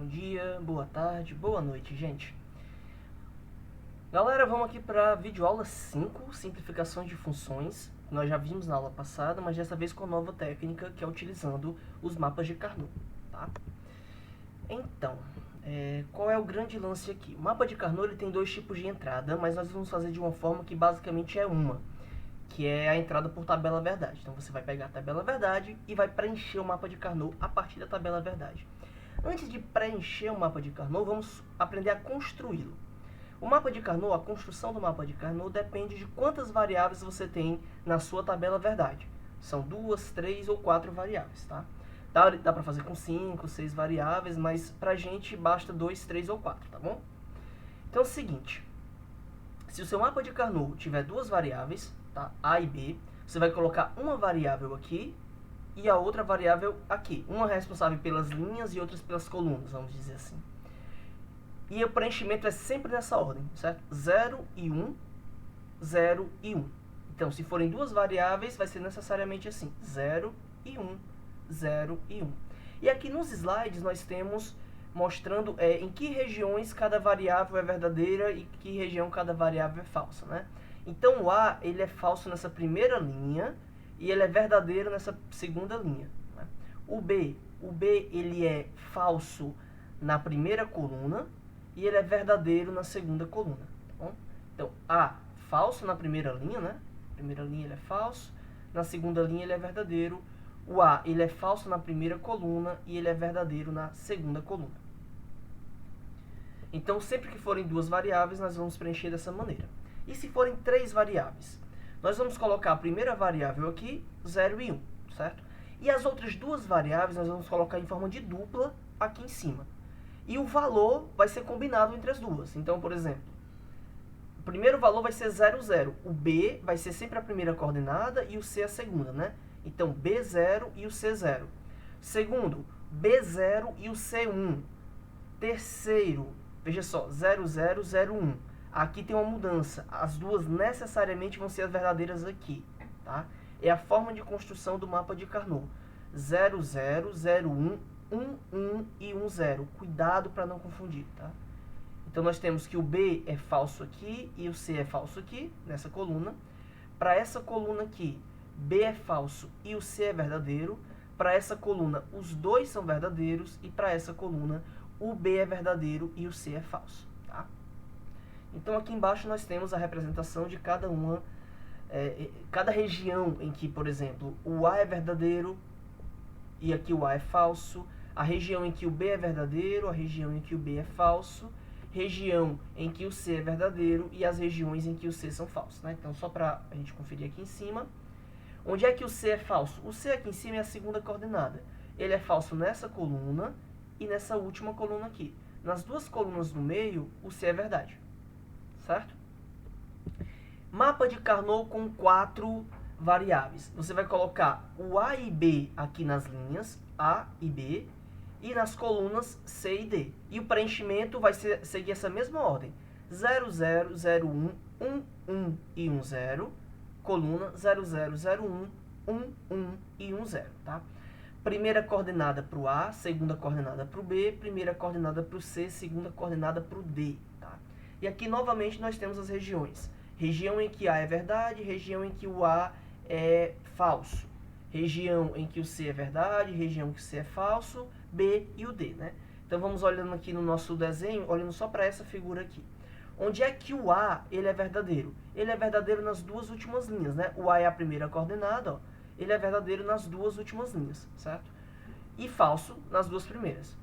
bom dia, boa tarde, boa noite, gente. Galera, vamos aqui para videoaula 5, simplificações de funções. Nós já vimos na aula passada, mas dessa vez com a nova técnica, que é utilizando os mapas de Carnot, tá? Então, qual é o grande lance aqui? O mapa de Carnot ele tem dois tipos de entrada, mas nós vamos fazer de uma forma que basicamente é uma, que é a entrada por tabela verdade. Então você vai pegar a tabela verdade e vai preencher o mapa de Carnot a partir da tabela verdade. Antes de preencher o mapa de Carnot, vamos aprender a construí-lo. O mapa de Carnot, a construção do mapa de Carnot depende de quantas variáveis você tem na sua tabela verdade. São 2, 3 ou 4 variáveis, tá? Dá para fazer com 5, 6 variáveis, mas pra gente basta 2, 3 ou 4, tá bom? Então é o seguinte, se o seu mapa de Carnot tiver duas variáveis, tá? A e B, você vai colocar uma variável aqui e a outra variável aqui. Uma responsável pelas linhas e outras pelas colunas, vamos dizer assim. E o preenchimento é sempre nessa ordem, certo? 0 e 1, 0 e 1. Então, se forem duas variáveis, vai ser necessariamente assim, 0 e 1, 0 e 1. E aqui nos slides nós temos mostrando em que regiões cada variável é verdadeira e que região cada variável é falsa, né? Então, o A ele é falso nessa primeira linha e ele é verdadeiro nessa segunda linha, né? O B ele é falso na primeira coluna e ele é verdadeiro na segunda coluna, tá bom? Então, A, falso na primeira linha, né? Primeira linha ele é falso, na segunda linha ele é verdadeiro. O A, ele é falso na primeira coluna e ele é verdadeiro na segunda coluna. Então, sempre que forem duas variáveis, nós vamos preencher dessa maneira. E se forem três variáveis? Nós vamos colocar a primeira variável aqui, 0 e 1, certo? E as outras duas variáveis nós vamos colocar em forma de dupla aqui em cima. E o valor vai ser combinado entre as duas. Então, por exemplo, o primeiro valor vai ser 0, 0. O B vai ser sempre a primeira coordenada e o C a segunda, né? Então, B0 e o C0. Segundo, B0 e o C1. Terceiro, veja só, 0, 0, 0, 1. Aqui tem uma mudança. As duas necessariamente vão ser as verdadeiras aqui, tá? É a forma de construção do mapa de Carnot. 0, 0, 0, 1, 1, 1 e 1, 0. Cuidado para não confundir, tá? Então, nós temos que o B é falso aqui e o C é falso aqui, nessa coluna. Para essa coluna aqui, B é falso e o C é verdadeiro. Para essa coluna, os dois são verdadeiros. E para essa coluna, o B é verdadeiro e o C é falso, tá? Então, aqui embaixo nós temos a representação de cada uma, cada região em que, por exemplo, o A é verdadeiro e aqui o A é falso, a região em que o B é verdadeiro, a região em que o B é falso, região em que o C é verdadeiro e as regiões em que o C são falsos, né? Então, só para a gente conferir aqui em cima. Onde é que o C é falso? O C aqui em cima é a segunda coordenada. Ele é falso nessa coluna e nessa última coluna aqui. Nas duas colunas do meio, o C é verdade. Certo? Mapa de Carnot com 4 variáveis. Você vai colocar o A e B aqui nas linhas, A e B, e nas colunas C e D. E o preenchimento vai seguir essa mesma ordem. 0, 0, 0, 1, 1, 1 e 1, 0. Coluna 0, 0, 0, 1, 1, 1 e 1, 0. Tá? Primeira coordenada para o A, segunda coordenada para o B, primeira coordenada para o C, segunda coordenada para o D. Tá? E aqui, novamente, nós temos as regiões. Região em que A é verdade, região em que o A é falso. Região em que o C é verdade, região em que o C é falso, B e o D, né? Então, vamos olhando aqui no nosso desenho, olhando só para essa figura aqui. Onde é que o A ele é verdadeiro? Ele é verdadeiro nas duas últimas linhas, né? O A é a primeira coordenada, ó. Ele é verdadeiro nas duas últimas linhas, certo? E falso nas duas primeiras.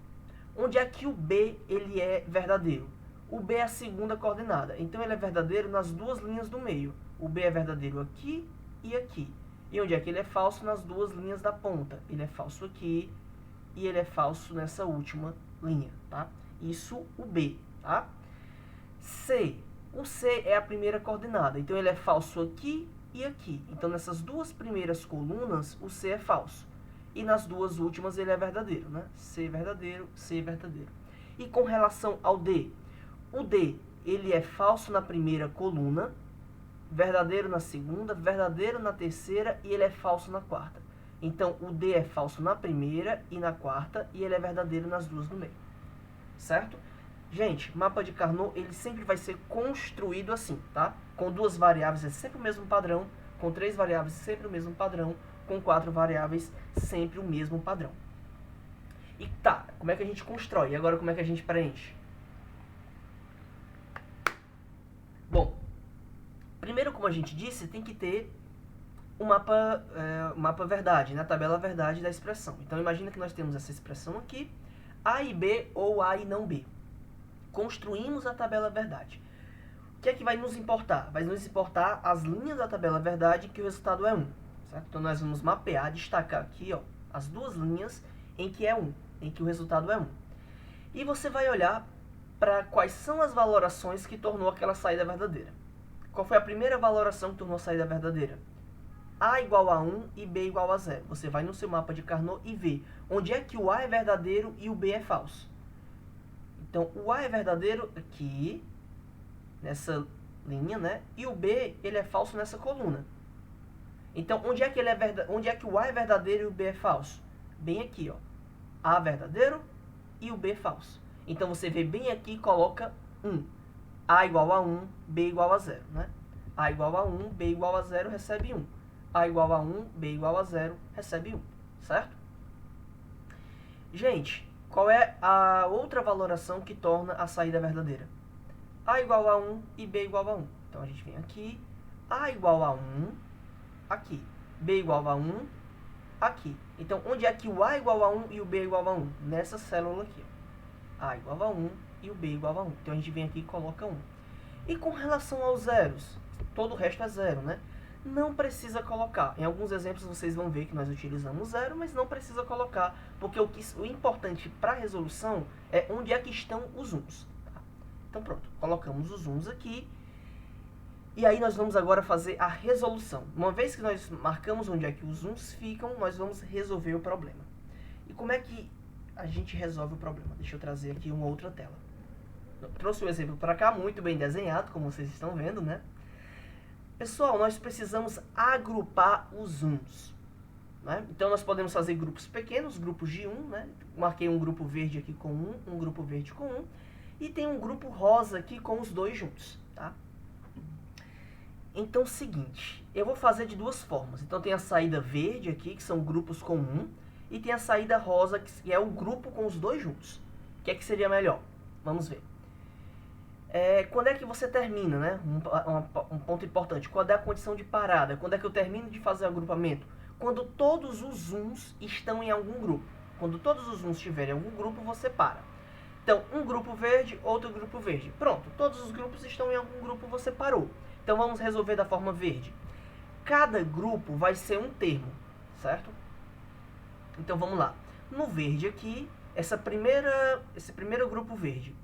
Onde é que o B ele é verdadeiro? O B é a segunda coordenada, então ele é verdadeiro nas duas linhas do meio. O B é verdadeiro aqui e aqui. E onde é que ele é falso? Nas duas linhas da ponta. Ele é falso aqui e ele é falso nessa última linha, tá? Isso o B, tá? C. O C é a primeira coordenada, então ele é falso aqui e aqui. Então, nessas duas primeiras colunas, o C é falso. E nas duas últimas ele é verdadeiro, né? C verdadeiro, C verdadeiro. E com relação ao D, o D, ele é falso na primeira coluna, verdadeiro na segunda, verdadeiro na terceira e ele é falso na quarta. Então, o D é falso na primeira e na quarta e ele é verdadeiro nas duas do meio. certo? Gente, mapa de Carnot, ele sempre vai ser construído assim, tá? Com 2 variáveis é sempre o mesmo padrão, com 3 variáveis sempre o mesmo padrão, com 4 variáveis sempre o mesmo padrão. E tá, como é que a gente constrói? E agora como é que a gente preenche? Bom, primeiro, como a gente disse, tem que ter o mapa verdade, né? A tabela verdade da expressão. Então, imagina que nós temos essa expressão aqui, A e B ou A e não B. Construímos a tabela verdade. O que é que vai nos importar? Vai nos importar as linhas da tabela verdade que o resultado é 1. Certo? Então, nós vamos mapear, destacar aqui, ó, as 2 linhas em que é 1, em que o resultado é 1. E você vai olhar para quais são as valorações que tornou aquela saída verdadeira. Qual foi a primeira valoração que tornou a saída verdadeira? A igual a 1 e B igual a 0. Você vai no seu mapa de Carnot e vê onde é que o A é verdadeiro e o B é falso. Então, o A é verdadeiro aqui, nessa linha, né? E o B, ele é falso nessa coluna. Então, onde é que o A é verdadeiro e o B é falso? Bem aqui, ó. A verdadeiro e o B falso. Então, você vê bem aqui e coloca 1. A igual a 1, B igual a 0, né? A igual a 1, B igual a 0, recebe 1. A igual a 1, B igual a 0, recebe 1, certo? Gente, qual é a outra valoração que torna a saída verdadeira? A igual a 1 e B igual a 1. Então, a gente vem aqui, A igual a 1, aqui. B igual a 1, aqui. Então, onde é que o A igual a 1 e o B igual a 1? Nessa célula aqui. A igual a 1 e o B igual a 1. Então, a gente vem aqui e coloca 1. E com relação aos zeros? Todo o resto é zero, né? Não precisa colocar. Em alguns exemplos vocês vão ver que nós utilizamos zero, mas não precisa colocar, porque o importante para a resolução é onde é que estão os uns. Tá? Então pronto, colocamos os uns aqui. E aí nós vamos agora fazer a resolução. Uma vez que nós marcamos onde é que os uns ficam, nós vamos resolver o problema. E como é que a gente resolve o problema? Deixa eu trazer aqui uma outra tela. Eu trouxe o exemplo para cá, muito bem desenhado, como vocês estão vendo, né? Pessoal, nós precisamos agrupar os uns. Né? Então, nós podemos fazer grupos pequenos, grupos de 1. Né? Marquei um grupo verde aqui com 1, um grupo verde com 1. E tem um grupo rosa aqui com os dois juntos. Tá? Então, seguinte, eu vou fazer de 2 formas. Então, tem a saída verde aqui, que são grupos com 1. E tem a saída rosa, que é o grupo com os dois juntos. O que é que seria melhor? Vamos ver. Quando é que você termina, né? Um ponto importante. Qual é a condição de parada? Quando é que eu termino de fazer o agrupamento? Quando todos os uns estão em algum grupo. Quando todos os uns estiverem em algum grupo, você para. Então, um grupo verde, outro grupo verde. Pronto, todos os grupos estão em algum grupo, você parou. Então, vamos resolver da forma verde. Cada grupo vai ser um termo, certo? Então, vamos lá. No verde aqui, esse primeiro grupo verde.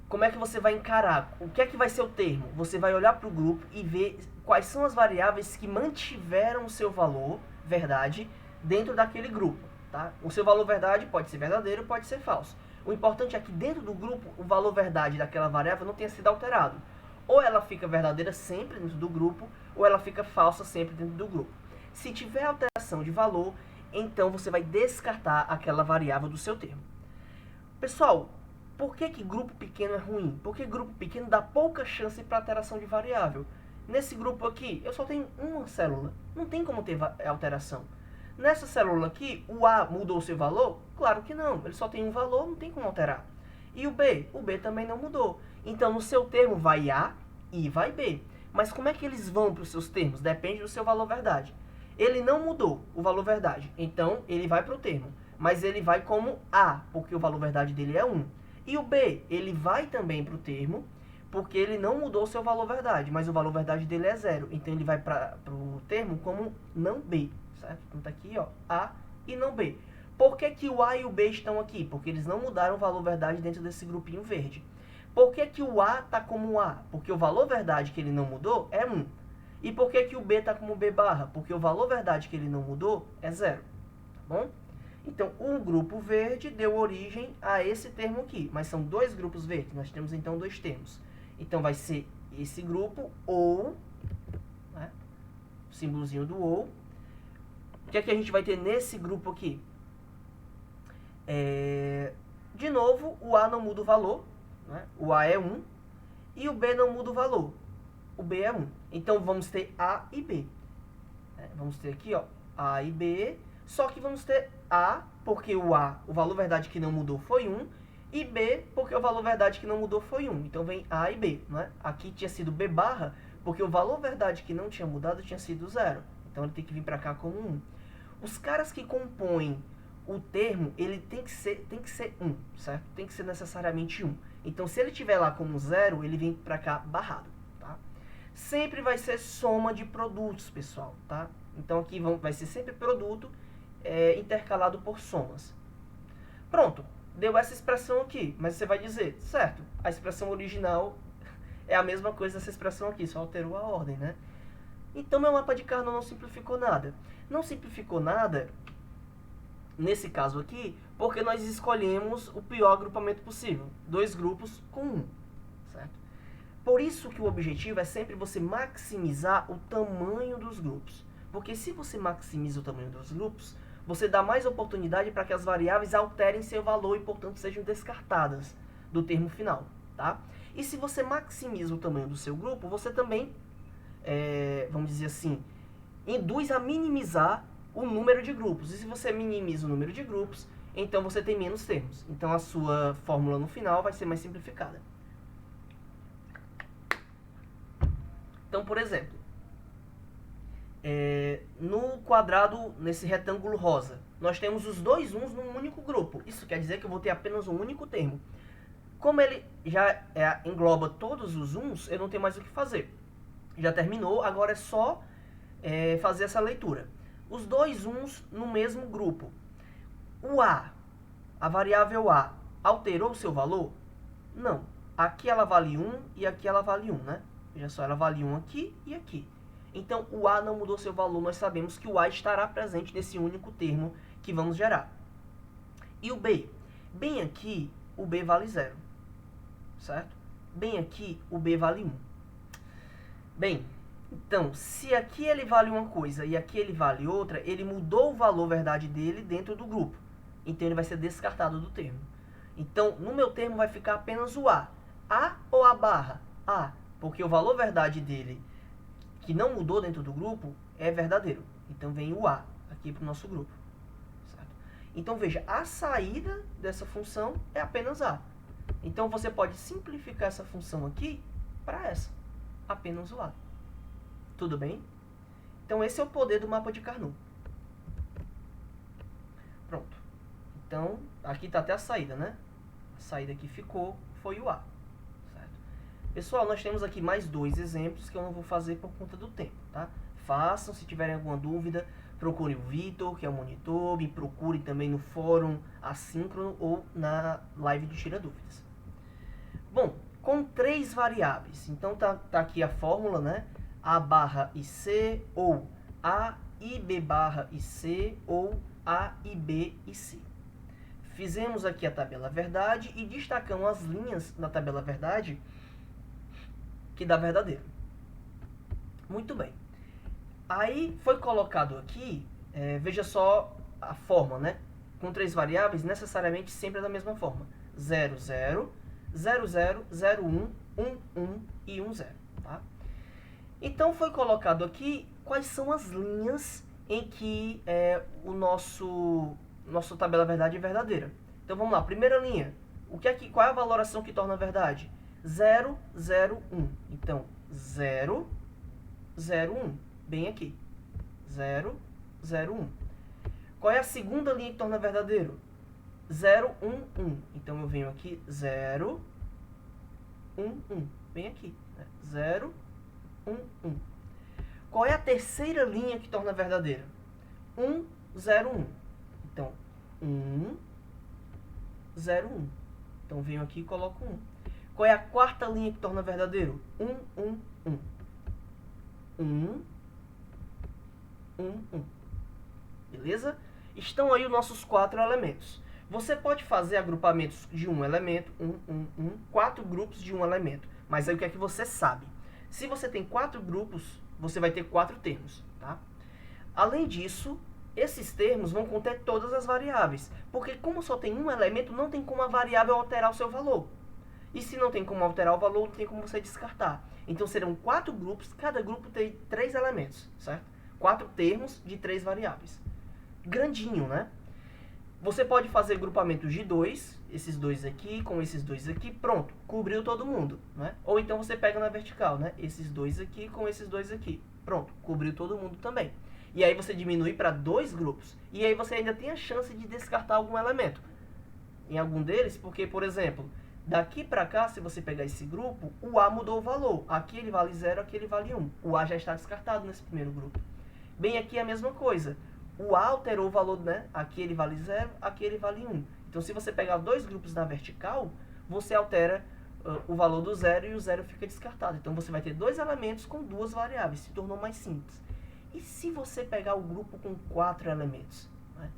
Como é que você vai encarar? O que é que vai ser o termo? Você vai olhar para o grupo e ver quais são as variáveis que mantiveram o seu valor, verdade, dentro daquele grupo. Tá? O seu valor verdade pode ser verdadeiro, pode ser falso. O importante é que dentro do grupo, o valor verdade daquela variável não tenha sido alterado. Ou ela fica verdadeira sempre dentro do grupo, ou ela fica falsa sempre dentro do grupo. Se tiver alteração de valor, então você vai descartar aquela variável do seu termo. Pessoal, por que grupo pequeno é ruim? Porque grupo pequeno dá pouca chance para alteração de variável. Nesse grupo aqui, eu só tenho uma célula. Não tem como ter alteração. Nessa célula aqui, o A mudou o seu valor? Claro que não. Ele só tem um valor, não tem como alterar. E o B? O B também não mudou. Então, no seu termo vai A e vai B. Mas como é que eles vão para os seus termos? Depende do seu valor verdade. Ele não mudou o valor verdade. Então, ele vai para o termo. Mas ele vai como A, porque o valor verdade dele é 1. E o B, ele vai também para o termo, porque ele não mudou o seu valor verdade, mas o valor verdade dele é 0. Então, ele vai para o termo como não B, certo? Então, tá aqui, ó, A e não B. Por que o A e o B estão aqui? Porque eles não mudaram o valor verdade dentro desse grupinho verde. Por que o A está como A? Porque o valor verdade que ele não mudou é 1. E por que o B está como B barra? Porque o valor verdade que ele não mudou é 0. Tá bom? Então, um grupo verde deu origem a esse termo aqui. Mas são 2 grupos verdes. Nós temos, então, 2 termos. Então, vai ser esse grupo, ou, né, o símbolozinho do ou. O que é que a gente vai ter nesse grupo aqui? De novo, o A não muda o valor, né? O A é 1, e o B não muda o valor, o B é 1. Então, vamos ter A e B. Vamos ter aqui, ó, A e B, só que vamos ter A, porque o A, o valor verdade que não mudou foi 1, e B, porque o valor verdade que não mudou foi 1. Então, vem A e B, né? Aqui tinha sido B barra, porque o valor verdade que não tinha mudado tinha sido 0. Então, ele tem que vir para cá como 1. Os caras que compõem o termo, ele tem que ser 1, certo? Tem que ser necessariamente 1. Então, se ele estiver lá como 0, ele vem para cá barrado, tá? Sempre vai ser soma de produtos, pessoal, tá? Então, aqui vai ser sempre produto intercalado por somas. Pronto, deu essa expressão aqui, mas você vai dizer, certo, a expressão original é a mesma coisa dessa expressão aqui, só alterou a ordem, né? Então, meu mapa de Carnot não simplificou nada. Não simplificou nada, nesse caso aqui, porque nós escolhemos o pior agrupamento possível. 2 grupos com 1, certo? Por isso que o objetivo é sempre você maximizar o tamanho dos grupos. Porque se você maximiza o tamanho dos grupos, você dá mais oportunidade para que as variáveis alterem seu valor e, portanto, sejam descartadas do termo final, tá? E se você maximiza o tamanho do seu grupo, você também, vamos dizer assim, induz a minimizar o número de grupos. E se você minimiza o número de grupos, então você tem menos termos. Então a sua fórmula no final vai ser mais simplificada. Então, por exemplo, no quadrado, nesse retângulo rosa, nós temos os 2 uns num único grupo. Isso quer dizer que eu vou ter apenas um único termo. Como ele já engloba todos os uns, eu não tenho mais o que fazer. Já terminou, agora é só fazer essa leitura. Os 2 uns no mesmo grupo. O A, a variável A, alterou o seu valor? Não. Aqui ela vale 1 e aqui ela vale 1, né? Veja só, ela vale 1 aqui e aqui. Então, o A não mudou seu valor, nós sabemos que o A estará presente nesse único termo que vamos gerar. E o B? Bem aqui, o B vale 0, certo? Bem aqui, o B vale 1. Bem, então, se aqui ele vale uma coisa e aqui ele vale outra, ele mudou o valor verdade dele dentro do grupo. Então, ele vai ser descartado do termo. Então, no meu termo vai ficar apenas o A. A ou A barra? A, porque o valor verdade dele, que não mudou dentro do grupo, é verdadeiro. Então, vem o A aqui para o nosso grupo. Certo? Então, veja, a saída dessa função é apenas A. Então, você pode simplificar essa função aqui para essa. Apenas o A. Tudo bem? Então, esse é o poder do mapa de Carnot. Pronto. Então, aqui está até a saída, né? A saída que ficou foi o A. Certo? Pessoal, nós temos aqui mais 2 exemplos que eu não vou fazer por conta do tempo, tá? Façam, se tiverem alguma dúvida, procure o Vitor, que é o monitor, me procure também no fórum assíncrono ou na live de Tira Dúvidas. Bom, com 3 variáveis, então tá aqui a fórmula, né? A barra e C, ou A e B barra e C, ou A e B e C. Fizemos aqui a tabela verdade e destacamos as linhas da tabela verdade que dá verdadeiro. Muito bem. Aí foi colocado aqui, veja só a forma, né? Com 3 variáveis, necessariamente sempre é da mesma forma. 0, 0, 0, 0, 0, 1, 1, 1 e 1, 0. Tá? Então, foi colocado aqui quais são as linhas em que o nosso tabela verdade é verdadeira. Então, vamos lá. Primeira linha. Qual é a valoração que torna verdade? 0, 0, 1. Então, 0, 0, 1. Bem aqui. 0, 0, 1. Qual é a segunda linha que torna verdadeiro? 0, 1, 1. Então, eu venho aqui 0, 1, 1. Bem aqui. 0, 1, 1. Qual é a terceira linha que torna verdadeira? 1, 0, 1. Então, 1, 0, 1. Então, venho aqui e coloco 1. Qual é a quarta linha que torna verdadeiro? 1, 1, 1. 1, 1, 1. Beleza? Estão aí os nossos 4 elementos. Você pode fazer agrupamentos de um elemento, 4 grupos de um elemento. Mas aí o que é que você sabe? Se você tem 4 grupos, você vai ter 4 termos, tá? Além disso, esses termos vão conter todas as variáveis, porque como só tem um elemento, não tem como a variável alterar o seu valor. E se não tem como alterar o valor, não tem como você descartar. Então serão 4 grupos, cada grupo tem 3 elementos, certo? 4 termos de 3 variáveis. Grandinho, né? Você pode fazer grupamentos de 2, esses dois aqui com esses dois aqui, pronto, cobriu todo mundo, né? Ou então você pega na vertical, né? Esses dois aqui com esses dois aqui, pronto, cobriu todo mundo também. E aí você diminui para 2 grupos, e aí você ainda tem a chance de descartar algum elemento em algum deles, porque, por exemplo, daqui para cá, se você pegar esse grupo, o A mudou o valor. Aqui ele vale 0, aqui ele vale 1. O A já está descartado nesse primeiro grupo. Bem, aqui é a mesma coisa. O A alterou o valor, né? Aqui ele vale 0, aqui ele vale 1. Então, se você pegar 2 grupos na vertical, você altera o valor do 0 e o 0 fica descartado. Então, você vai ter 2 elementos com 2 variáveis. Se tornou mais simples. E se você pegar o grupo com 4 elementos? Né?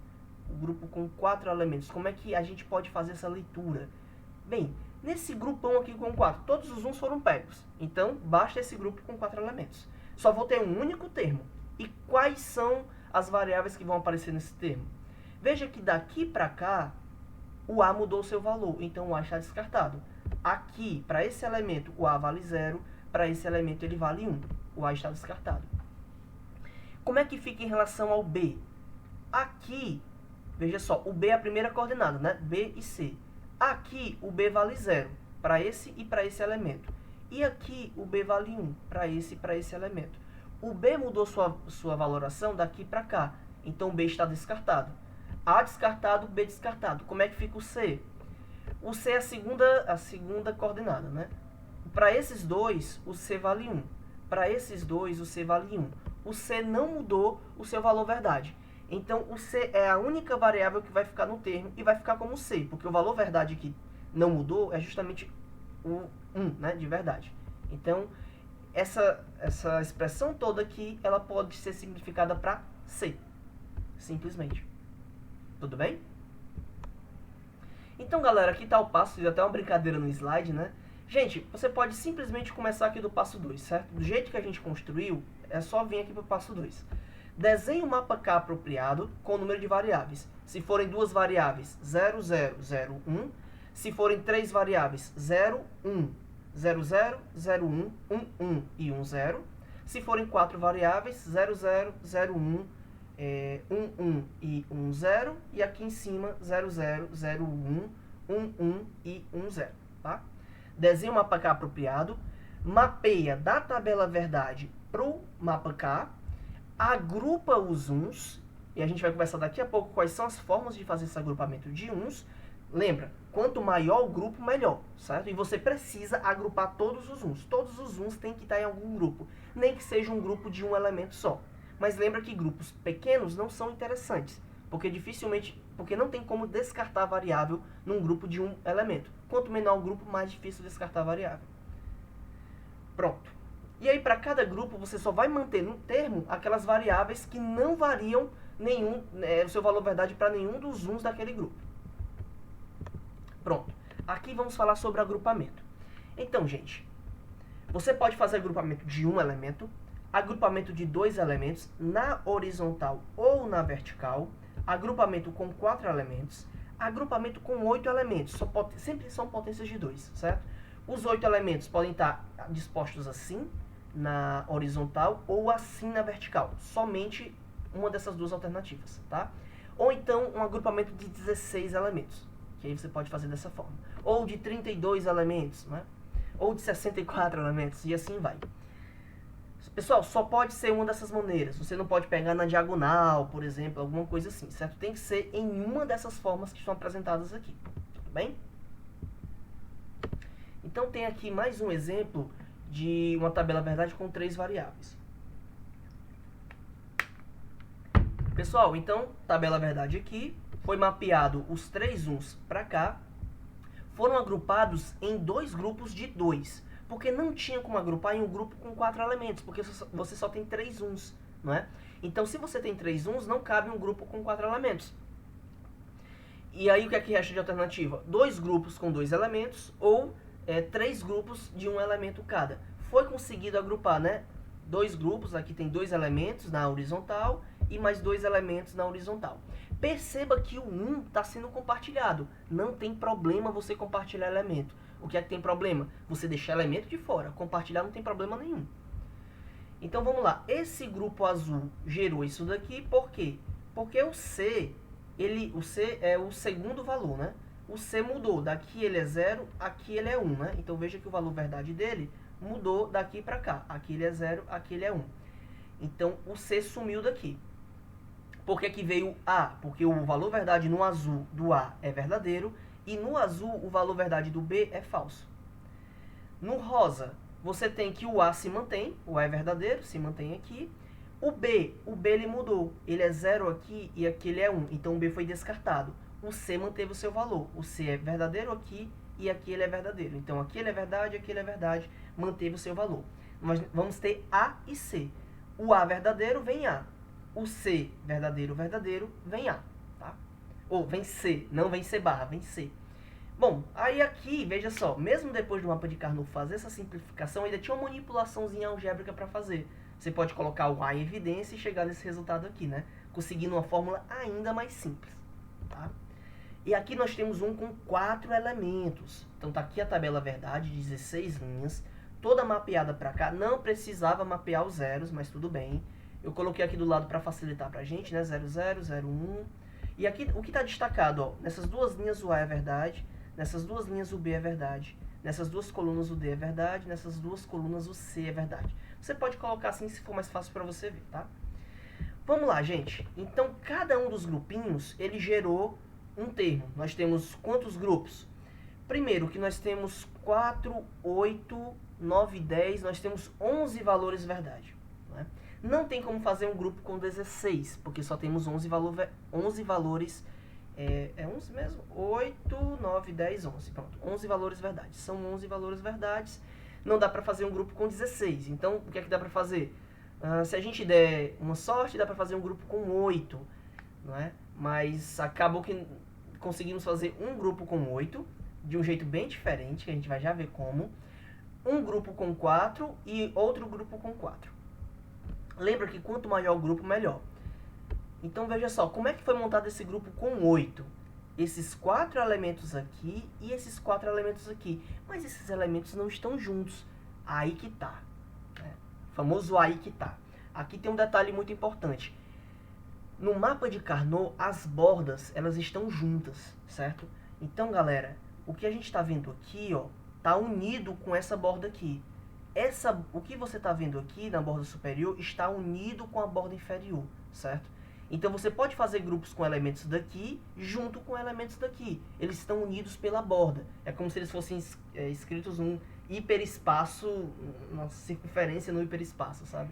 O grupo com 4 elementos, como é que a gente pode fazer essa leitura? Bem, nesse grupão aqui com 4, todos os 1 foram pegos. Então, basta esse grupo com 4 elementos. Só vou ter um único termo. E quais são as variáveis que vão aparecer nesse termo? Veja que daqui para cá, o A mudou o seu valor, então o A está descartado. Aqui, para esse elemento, o A vale 0, para esse elemento ele vale 1. O A está descartado. Como é que fica em relação ao B? Aqui, veja só, o B é a primeira coordenada, né? B e C. Aqui, o B vale 0, para esse e para esse elemento. E aqui, o B vale 1, para esse e para esse elemento. O B mudou sua valoração daqui para cá, então o B está descartado. A descartado, B descartado. Como é que fica o C? O C é a segunda coordenada, né? Para esses dois, o C vale 1. Para esses dois, o C vale 1. O C não mudou o seu valor verdade. Então, o C é a única variável que vai ficar no termo e vai ficar como C, porque o valor verdade que não mudou é justamente o 1, né, de verdade. Então, essa expressão toda aqui, ela pode ser simplificada para C, simplesmente. Tudo bem? Então, galera, aqui está o passo, fiz até uma brincadeira no slide, né? Gente, você pode simplesmente começar aqui do passo 2, certo? Do jeito que a gente construiu, é só vir aqui para o passo 2. Desenhe o mapa K apropriado com o número de variáveis. Se forem 2 variáveis, 0, 0, 0, 1. Se forem 3 variáveis, 0, 1, 0, 0, 0, 1, 1, 1 e 1, 0. Se forem 4 variáveis, 0, 0, 0, 1, 1, 1 e 1, 0. E aqui em cima, 0, 0, 0, 1, 1, 1 e 1, 0. Tá? Desenhe o mapa K apropriado. Mapeia da tabela verdade para o mapa K. Agrupa os uns. E a gente vai conversar daqui a pouco quais são as formas de fazer esse agrupamento de uns. Lembra, quanto maior o grupo, melhor, certo? E você precisa agrupar todos os uns. Todos os uns têm que estar em algum grupo. Nem que seja um grupo de um elemento só. Mas lembra que grupos pequenos não são interessantes. Porque não tem como descartar a variável num grupo de um elemento. Quanto menor o grupo, mais difícil descartar a variável. Pronto. E aí, para cada grupo, você só vai manter no termo aquelas variáveis que não variam o seu valor verdade para nenhum dos uns daquele grupo. Pronto. Aqui vamos falar sobre agrupamento. Então, gente, você pode fazer agrupamento de um elemento, agrupamento de 2 elementos na horizontal ou na vertical, agrupamento com 4 elementos, agrupamento com 8 elementos. Sempre são potências de 2, certo? Os 8 elementos podem estar dispostos assim, na horizontal, ou assim na vertical. Somente uma dessas duas alternativas, tá? Ou então um agrupamento de 16 elementos, que aí você pode fazer dessa forma. Ou de 32 elementos, né? Ou de 64 elementos, e assim vai. Pessoal, só pode ser uma dessas maneiras. Você não pode pegar na diagonal, por exemplo, alguma coisa assim, certo? Tem que ser em uma dessas formas que estão apresentadas aqui, tudo bem? Então, tem aqui mais um exemplo de uma tabela verdade com 3 variáveis. Pessoal, então, tabela verdade aqui, foi mapeado os 3 uns para cá, foram agrupados em 2 grupos de 2, porque não tinha como agrupar em um grupo com 4 elementos, porque você só tem 3 uns, não é? Então, se você tem 3 uns, não cabe um grupo com 4 elementos. E aí, o que é que resta de alternativa? 2 grupos com 2 elementos, ou 3 grupos de um elemento cada. Foi conseguido agrupar, né? 2 grupos, aqui tem 2 elementos na horizontal e mais 2 elementos na horizontal. Perceba que o 1 está sendo compartilhado. Não tem problema você compartilhar elemento. O que é que tem problema? Você deixar elemento de fora. Compartilhar não tem problema nenhum. Então vamos lá. Esse grupo azul gerou isso daqui, por quê? Porque o C é o segundo valor, né? O C mudou. Daqui ele é 0, aqui ele é 1, né? Então veja que o valor verdade dele mudou daqui para cá. Aqui ele é 0, aqui ele é 1. Então o C sumiu daqui. Por que que veio A? Porque o valor verdade no azul do A é verdadeiro e no azul o valor verdade do B é falso. No rosa, você tem que o A se mantém, o A é verdadeiro, se mantém aqui. O B ele mudou, ele é 0 aqui e aqui ele é 1, então o B foi descartado. O C manteve o seu valor, o C é verdadeiro aqui e aqui ele é verdadeiro. Então aqui ele é verdade, aqui ele é verdade, manteve o seu valor. Nós vamos ter A e C. O A verdadeiro vem A. O C verdadeiro, vem A, tá? Ou vem C, não vem C barra, vem C. Bom, aí aqui, veja só, mesmo depois do mapa de Carnot fazer essa simplificação, ainda tinha uma manipulaçãozinha algébrica para fazer. Você pode colocar o A em evidência e chegar nesse resultado aqui, né? Conseguindo uma fórmula ainda mais simples, tá? E aqui nós temos um com 4 elementos. Então tá aqui a tabela verdade, 16 linhas, toda mapeada para cá. Não precisava mapear os zeros, mas tudo bem. Eu coloquei aqui do lado para facilitar para a gente, né? 00, 01. E aqui o que está destacado, ó, nessas duas linhas o A é verdade, nessas duas linhas o B é verdade, nessas duas colunas o D é verdade, nessas duas colunas o C é verdade. Você pode colocar assim se for mais fácil para você ver, tá? Vamos lá, gente. Então, cada um dos grupinhos, ele gerou um termo. Nós temos quantos grupos? Primeiro, que nós temos 4, 8, 9, 10, nós temos 11 valores verdade, né? Não tem como fazer um grupo com 16, porque só temos 11 valores. É 11 mesmo? 8, 9, 10, 11. Pronto, 11 valores verdade. São 11 valores verdades. Não dá para fazer um grupo com 16. Então, o que é que dá para fazer? Se a gente der uma sorte, dá para fazer um grupo com 8. Não é? Mas acabou que conseguimos fazer um grupo com 8, de um jeito bem diferente, que a gente vai já ver como. Um grupo com 4 e outro grupo com 4. Lembra que quanto maior o grupo, melhor. Então, veja só, como é que foi montado esse grupo com 8? Esses 4 elementos aqui e esses 4 elementos aqui. Mas esses elementos não estão juntos. Aí que tá. Né? Famoso aí que tá. Aqui tem um detalhe muito importante. No mapa de Carnot, as bordas, elas estão juntas, certo? Então, galera, o que a gente está vendo aqui, ó, tá unido com essa borda aqui. O que você está vendo aqui na borda superior está unido com a borda inferior, certo? Então você pode fazer grupos com elementos daqui junto com elementos daqui. Eles estão unidos pela borda. É como se eles fossem escritos num hiperespaço, uma circunferência no hiperespaço, sabe?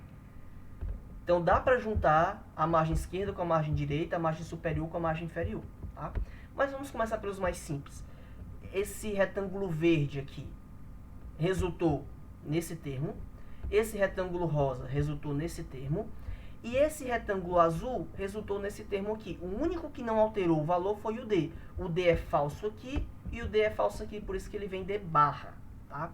Então dá para juntar a margem esquerda com a margem direita, a margem superior com a margem inferior, tá? Mas vamos começar pelos mais simples. Esse retângulo verde aqui resultou nesse termo, esse retângulo rosa resultou nesse termo, e esse retângulo azul resultou nesse termo aqui. O único que não alterou o valor foi o D. O D é falso aqui e o D é falso aqui, por isso que ele vem D barra, tá?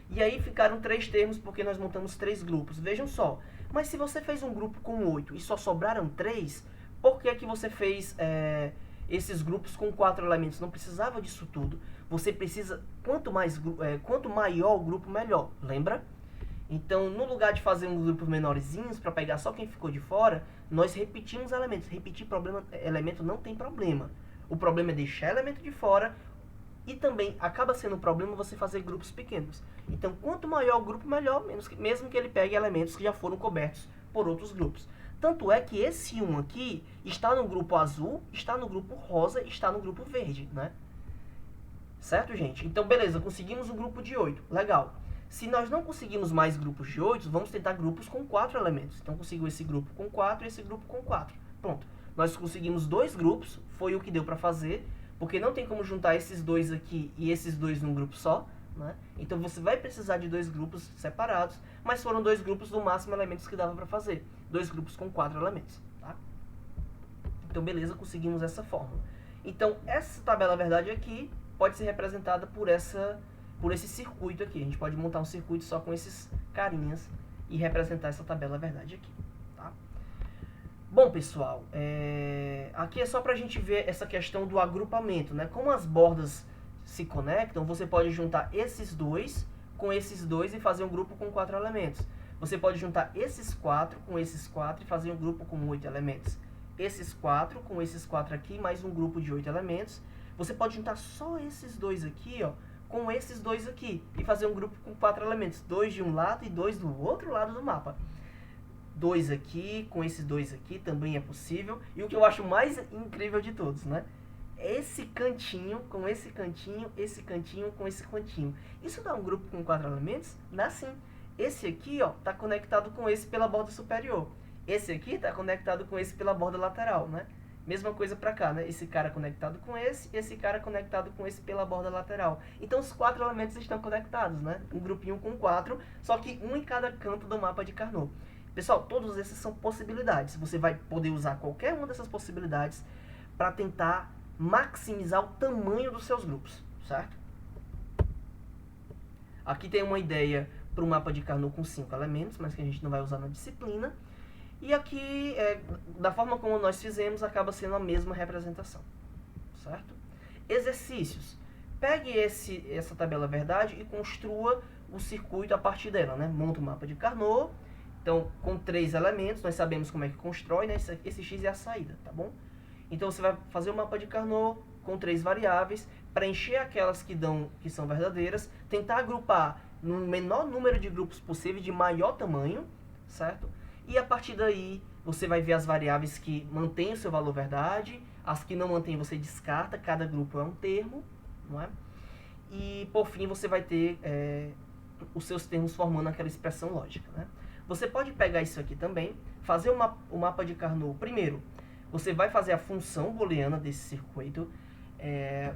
E aí ficaram 3 termos porque nós montamos 3 grupos. Vejam só, mas se você fez um grupo com 8 e só sobraram 3, por que que você fez esses grupos com 4 elementos? Não precisava disso tudo. Você precisa, quanto maior o grupo, melhor. Lembra? Então, no lugar de fazer uns grupos menorzinhos para pegar só quem ficou de fora, nós repetimos elementos. Repetir elemento não tem problema. O problema é deixar elemento de fora e também acaba sendo um problema você fazer grupos pequenos. Então, quanto maior o grupo, melhor, mesmo que ele pegue elementos que já foram cobertos por outros grupos. Tanto é que esse 1 aqui está no grupo azul, está no grupo rosa, está no grupo verde, né? Certo, gente? Então, beleza, conseguimos um grupo de 8. Legal. Se nós não conseguimos mais grupos de 8, vamos tentar grupos com 4 elementos. Então, conseguiu esse grupo com 4 e esse grupo com 4. Pronto. Nós conseguimos 2 grupos, foi o que deu para fazer, porque não tem como juntar esses 2 aqui e esses 2 num grupo só, né? Então, você vai precisar de 2 grupos separados, mas foram 2 grupos do máximo elementos que dava para fazer. 2 grupos com 4 elementos, tá? Então, beleza, conseguimos essa fórmula. Então, essa tabela verdade aqui pode ser representada por esse circuito aqui. A gente pode montar um circuito só com esses carinhas e representar essa tabela verdade aqui, tá? Bom, pessoal, aqui é só para a gente ver essa questão do agrupamento, né? Como as bordas se conectam, você pode juntar esses dois com esses dois e fazer um grupo com 4 elementos. Você pode juntar esses 4 com esses 4 e fazer um grupo com 8 elementos. Esses 4 com esses 4 aqui, mais um grupo de 8 elementos. Você pode juntar só esses dois aqui, ó, com esses dois aqui e fazer um grupo com 4 elementos. 2 de um lado e 2 do outro lado do mapa. 2 aqui, com esses dois aqui, também é possível. E o que eu acho mais incrível de todos, né? Esse cantinho com esse cantinho com esse cantinho. Isso dá um grupo com 4 elementos? Dá sim. Esse aqui, ó, tá conectado com esse pela borda superior. Esse aqui tá conectado com esse pela borda lateral, né? Mesma coisa pra cá, né? Esse cara conectado com esse cara conectado com esse pela borda lateral. Então os 4 elementos estão conectados, né? Um grupinho com 4, só que um em cada canto do mapa de Carnot. Pessoal, todos esses são possibilidades. Você vai poder usar qualquer uma dessas possibilidades para tentar maximizar o tamanho dos seus grupos, certo? Aqui tem uma ideia para o mapa de Carnot com 5 elementos, mas que a gente não vai usar na disciplina. E aqui, da forma como nós fizemos, acaba sendo a mesma representação, certo? Exercícios. Pegue essa tabela verdade e construa o circuito a partir dela, né? Monta o mapa de Carnot. Então, com 3 elementos, nós sabemos como é que constrói, né? Esse x é a saída, tá bom? Então, você vai fazer o mapa de Carnot com 3 variáveis, preencher aquelas que são verdadeiras, tentar agrupar no menor número de grupos possível, de maior tamanho, certo? E a partir daí, você vai ver as variáveis que mantêm o seu valor verdade, as que não mantêm você descarta, cada grupo é um termo, não é? E, por fim, você vai ter os seus termos formando aquela expressão lógica, né? Você pode pegar isso aqui também, fazer o mapa de Carnot. Primeiro, você vai fazer a função booleana desse circuito,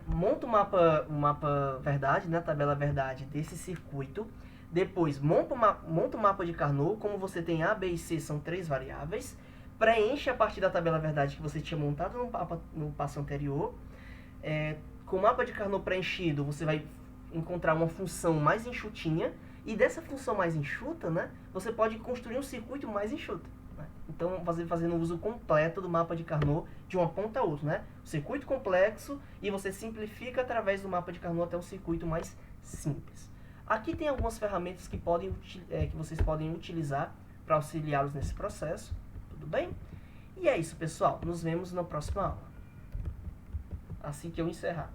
monta o mapa verdade, né, a tabela verdade desse circuito. Depois, monta o mapa de Carnot, como você tem A, B e C, são 3 variáveis. Preenche a partir da tabela verdade que você tinha montado no passo anterior. Com o mapa de Carnot preenchido, você vai encontrar uma função mais enxutinha. E dessa função mais enxuta, né, você pode construir um circuito mais enxuto. Né? Então, fazendo o uso completo do mapa de Carnot de uma ponta a outra. Né? Circuito complexo e você simplifica através do mapa de Carnot até um circuito mais simples. Aqui tem algumas ferramentas que vocês podem utilizar para auxiliá-los nesse processo. Tudo bem? E é isso, pessoal. Nos vemos na próxima aula. Assim que eu encerrar.